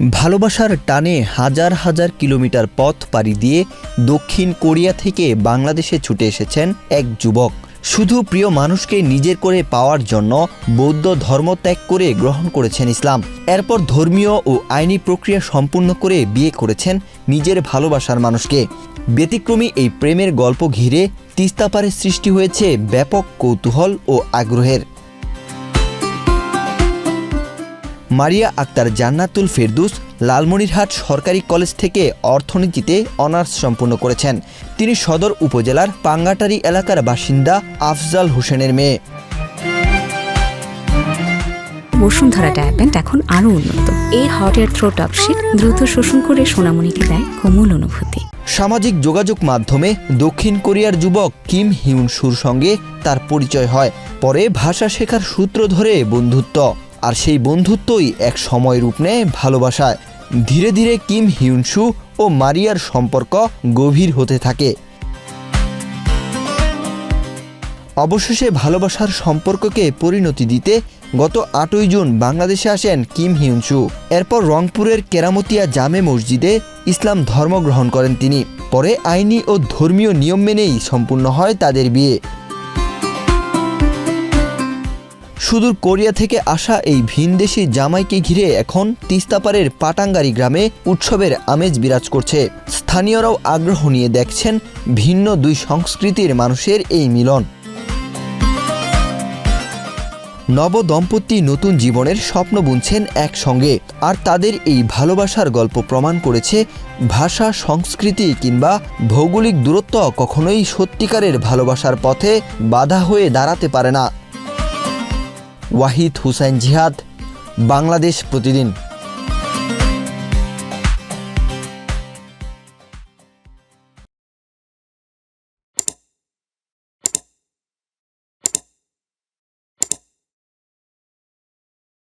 ভালোবাসার টানে হাজার হাজার কিলোমিটার পথ পাড়ি দিয়ে দক্ষিণ কোরিয়া থেকে বাংলাদেশে ছুটে এসেছেন এক যুবক। শুধু প্রিয় মানুষকে নিজের করে পাওয়ার জন্য বৌদ্ধ ধর্ম ত্যাগ করে গ্রহণ করেছেন ইসলাম। এরপর ধর্মীয় ও আইনি প্রক্রিয়া সম্পূর্ণ করে বিয়ে করেছেন নিজের ভালোবাসার মানুষকে। ব্যতিক্রমী এই প্রেমের গল্প ঘিরে তিস্তা পারে সৃষ্টি হয়েছে ব্যাপক কৌতূহল ও আগ্রহের। মারিয়া আক্তার জান্নাতুল ফেরদৌস লালমনিরহাট সরকারি কলেজ থেকে অর্থনীতিতে অনার্স সম্পূর্ণ করেছেন। তিনি সদর উপজেলার পাঙ্গাটারি এলাকার বাসিন্দা আফজাল হোসেনের মেয়ে। বসুন্ধরা ডায়াপেন্ট এখন আরও উন্নত। এই hot air through top sheet দ্রুত শোষণ করে সোনামণিকে দেয় কোমল অনুভূতি। সামাজিক যোগাযোগ মাধ্যমে দক্ষিণ কোরিয়ার যুবক কিম হিউন সুর সঙ্গে তার পরিচয় হয়। পরে ভাষা শেখার সূত্র ধরে বন্ধুত্ব, আর সেই বন্ধুত্বই এক সময় রূপ নেয় ভালোবাসায়। ধীরে ধীরে কিম হিউনসু ও মারিয়ার সম্পর্ক গভীর হতে থাকে। অবশেষে ভালোবাসার সম্পর্ককে পরিণতি দিতে গত ৮ই জুন বাংলাদেশে আসেন কিম হিউনসু। এরপর রংপুরের কেরামতিয়া জামে মসজিদে ইসলাম ধর্ম গ্রহণ করেন তিনি। পরে আইনি ও ধর্মীয় নিয়ম মেনেই সম্পূর্ণ হয় তাদের বিয়ে। সুদূর কোরিয়া থেকে আসা এই ভিনদেশি জামাইকে ঘিরে এখন তিস্তাপাড়ের পাটাঙ্গারি গ্রামে উৎসবের আমেজ বিরাজ করছে। স্থানীয়রাও আগ্রহ নিয়ে দেখছেন ভিন্ন দুই সংস্কৃতির মানুষের এই মিলন। নবদম্পতি নতুন জীবনের স্বপ্ন বুনছেন একসঙ্গে, আর তাদের এই ভালোবাসার গল্প প্রমাণ করেছে ভাষা, সংস্কৃতি কিংবা ভৌগোলিক দূরত্ব কখনোই সত্যিকারের ভালোবাসার পথে বাধা হয়ে দাঁড়াতে পারে না। ওয়াহিদ হুসাইন জিহাদ, বাংলাদেশ প্রতিদিন।